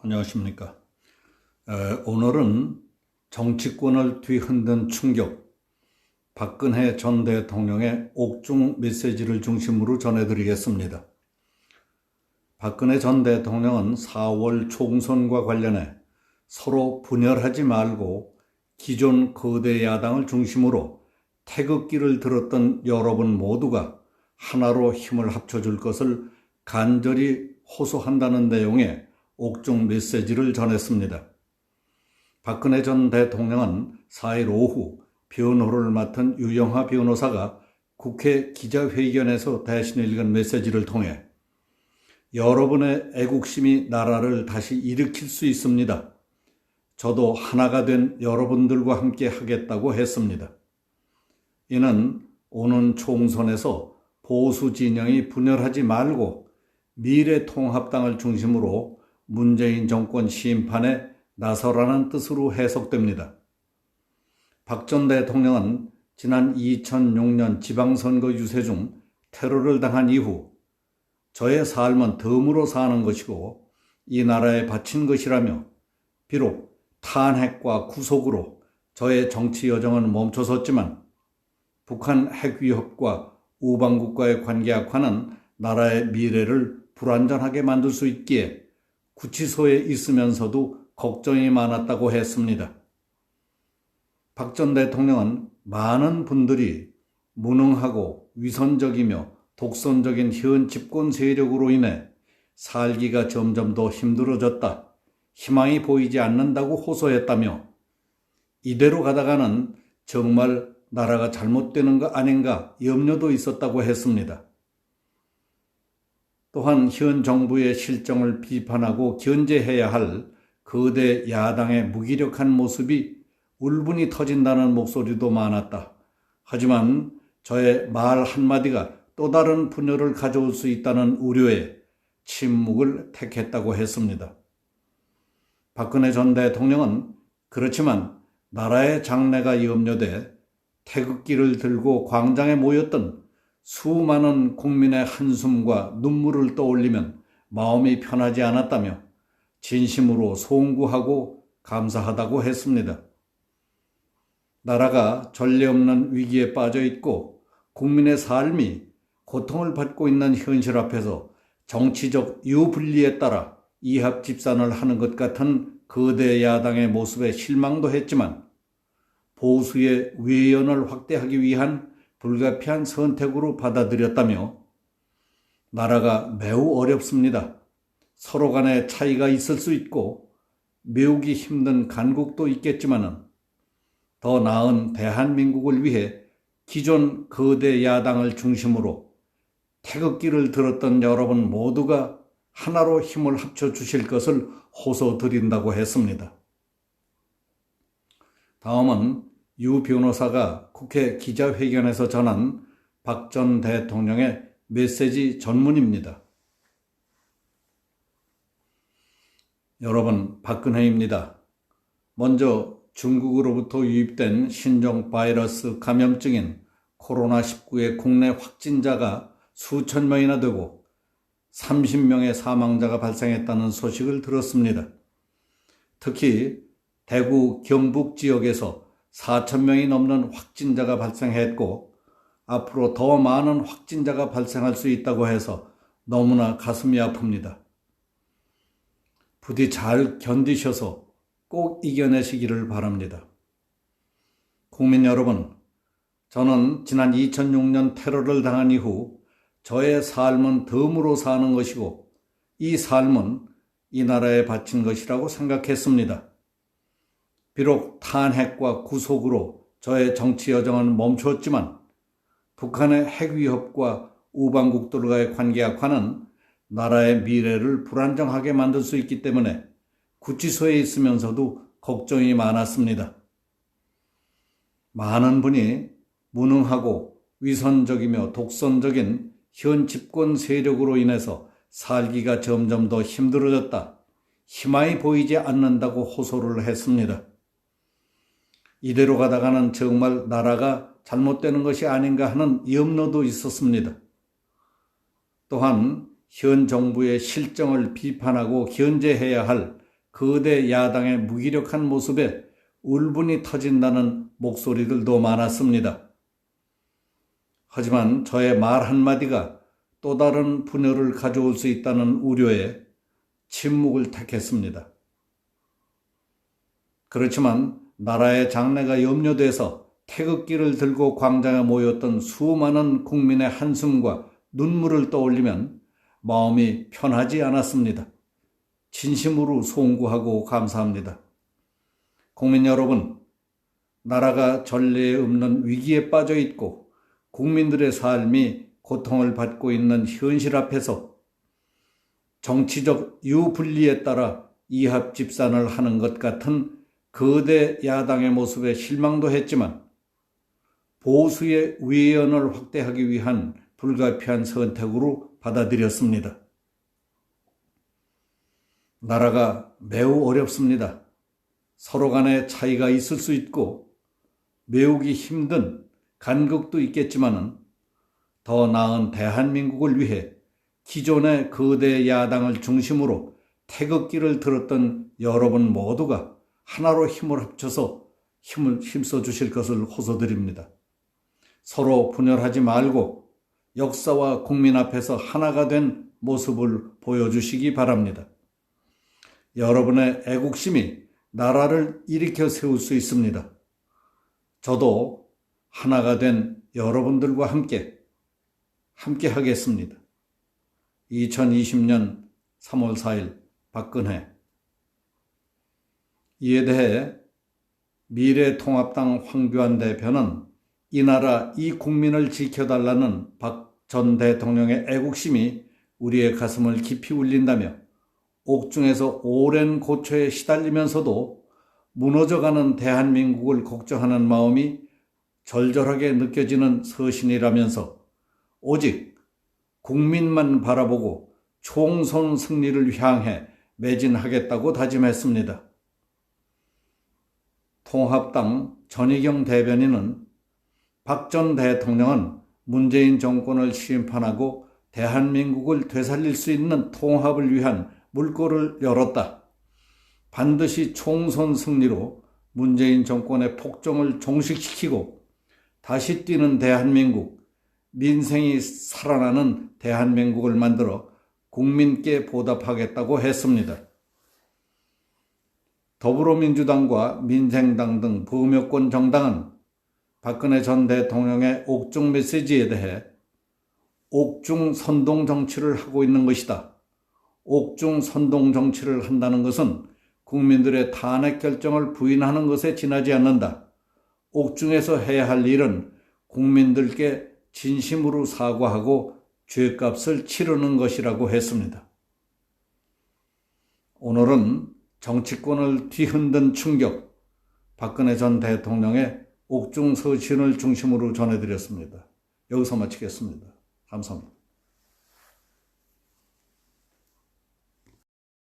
안녕하십니까. 오늘은 정치권을 뒤흔든 충격, 박근혜 전 대통령의 옥중 메시지를 중심으로 전해드리겠습니다. 박근혜 전 대통령은 4월 총선과 관련해 서로 분열하지 말고 기존 거대 야당을 중심으로 태극기를 들었던 여러분 모두가 하나로 힘을 합쳐줄 것을 간절히 호소한다는 내용의 옥중 메시지를 전했습니다. 박근혜 전 대통령은 4일 오후 변호를 맡은 유영하 변호사가 국회 기자회견에서 대신 읽은 메시지를 통해 여러분의 애국심이 나라를 다시 일으킬 수 있습니다. 저도 하나가 된 여러분들과 함께 하겠다고 했습니다. 이는 오는 총선에서 보수 진영이 분열하지 말고 미래통합당을 중심으로 문재인 정권 심판에 나서라는 뜻으로 해석됩니다. 박 전 대통령은 지난 2006년 지방선거 유세 중 테러를 당한 이후 저의 삶은 덤으로 사는 것이고 이 나라에 바친 것이라며 비록 탄핵과 구속으로 저의 정치 여정은 멈춰섰지만 북한 핵 위협과 우방국과의 관계 악화는 나라의 미래를 불안전하게 만들 수 있기에 구치소에 있으면서도 걱정이 많았다고 했습니다. 박 전 대통령은 많은 분들이 무능하고 위선적이며 독선적인 현 집권 세력으로 인해 살기가 점점 더 힘들어졌다, 희망이 보이지 않는다고 호소했다며 이대로 가다가는 정말 나라가 잘못되는 거 아닌가 염려도 있었다고 했습니다. 또한 현 정부의 실정을 비판하고 견제해야 할 거대 야당의 무기력한 모습이 울분이 터진다는 목소리도 많았다. 하지만 저의 말 한마디가 또 다른 분열을 가져올 수 있다는 우려에 침묵을 택했다고 했습니다. 박근혜 전 대통령은 그렇지만 나라의 장래가 염려돼 태극기를 들고 광장에 모였던 수많은 국민의 한숨과 눈물을 떠올리면 마음이 편하지 않았다며 진심으로 송구하고 감사하다고 했습니다. 나라가 전례 없는 위기에 빠져 있고 국민의 삶이 고통을 받고 있는 현실 앞에서 정치적 유불리에 따라 이합집산을 하는 것 같은 거대 야당의 모습에 실망도 했지만 보수의 외연을 확대하기 위한 불가피한 선택으로 받아들였다며 나라가 매우 어렵습니다. 서로 간에 차이가 있을 수 있고 메우기 힘든 간국도 있겠지만 더 나은 대한민국을 위해 기존 거대 야당을 중심으로 태극기를 들었던 여러분 모두가 하나로 힘을 합쳐주실 것을 호소드린다고 했습니다. 다음은 유 변호사가 국회 기자회견에서 전한 박 전 대통령의 메시지 전문입니다. 여러분, 박근혜입니다. 먼저 중국으로부터 유입된 신종 바이러스 감염증인 코로나19의 국내 확진자가 수천 명이나 되고 30명의 사망자가 발생했다는 소식을 들었습니다. 특히 대구 경북 지역에서 4,000명이 넘는 확진자가 발생했고 앞으로 더 많은 확진자가 발생할 수 있다고 해서 너무나 가슴이 아픕니다. 부디 잘 견디셔서 꼭 이겨내시기를 바랍니다. 국민 여러분, 저는 지난 2006년 테러를 당한 이후 저의 삶은 덤으로 사는 것이고 이 삶은 이 나라에 바친 것이라고 생각했습니다. 비록 탄핵과 구속으로 저의 정치 여정은 멈추었지만 북한의 핵 위협과 우방국들과의 관계 악화는 나라의 미래를 불안정하게 만들 수 있기 때문에 구치소에 있으면서도 걱정이 많았습니다. 많은 분이 무능하고 위선적이며 독선적인 현 집권 세력으로 인해서 살기가 점점 더 힘들어졌다, 희망이 보이지 않는다고 호소를 했습니다. 이대로 가다가는 정말 나라가 잘못되는 것이 아닌가 하는 염려도 있었습니다. 또한 현 정부의 실정을 비판하고 견제해야 할 거대 야당의 무기력한 모습에 울분이 터진다는 목소리들도 많았습니다. 하지만 저의 말 한마디가 또 다른 분열을 가져올 수 있다는 우려에 침묵을 택했습니다. 그렇지만 나라의 장래가 염려돼서 태극기를 들고 광장에 모였던 수많은 국민의 한숨과 눈물을 떠올리면 마음이 편하지 않았습니다. 진심으로 송구하고 감사합니다. 국민 여러분, 나라가 전례에 없는 위기에 빠져 있고 국민들의 삶이 고통을 받고 있는 현실 앞에서 정치적 유불리에 따라 이합집산을 하는 것 같은 거대 야당의 모습에 실망도 했지만 보수의 위원을 확대하기 위한 불가피한 선택으로 받아들였습니다. 나라가 매우 어렵습니다. 서로 간에 차이가 있을 수 있고 메우기 힘든 간극도 있겠지만은 더 나은 대한민국을 위해 기존의 거대 야당을 중심으로 태극기를 들었던 여러분 모두가 하나로 힘을 합쳐서 힘써 주실 것을 호소드립니다. 서로 분열하지 말고 역사와 국민 앞에서 하나가 된 모습을 보여주시기 바랍니다. 여러분의 애국심이 나라를 일으켜 세울 수 있습니다. 저도 하나가 된 여러분들과 함께 하겠습니다. 2020년 3월 4일 박근혜. 이에 대해 미래통합당 황교안 대표는 이 나라 이 국민을 지켜달라는 박 전 대통령의 애국심이 우리의 가슴을 깊이 울린다며 옥중에서 오랜 고초에 시달리면서도 무너져가는 대한민국을 걱정하는 마음이 절절하게 느껴지는 서신이라면서 오직 국민만 바라보고 총선 승리를 향해 매진하겠다고 다짐했습니다. 통합당 전희경 대변인은 박 전 대통령은 문재인 정권을 심판하고 대한민국을 되살릴 수 있는 통합을 위한 물꼬를 열었다. 반드시 총선 승리로 문재인 정권의 폭정을 종식시키고 다시 뛰는 대한민국, 민생이 살아나는 대한민국을 만들어 국민께 보답하겠다고 했습니다. 더불어민주당과 민생당 등 범여권 정당은 박근혜 전 대통령의 옥중 메시지에 대해 옥중 선동 정치를 하고 있는 것이다. 옥중 선동 정치를 한다는 것은 국민들의 탄핵 결정을 부인하는 것에 지나지 않는다. 옥중에서 해야 할 일은 국민들께 진심으로 사과하고 죄값을 치르는 것이라고 했습니다. 오늘은 정치권을 뒤흔든 충격, 박근혜 전 대통령의 옥중 서신을 중심으로 전해드렸습니다. 여기서 마치겠습니다. 감사합니다.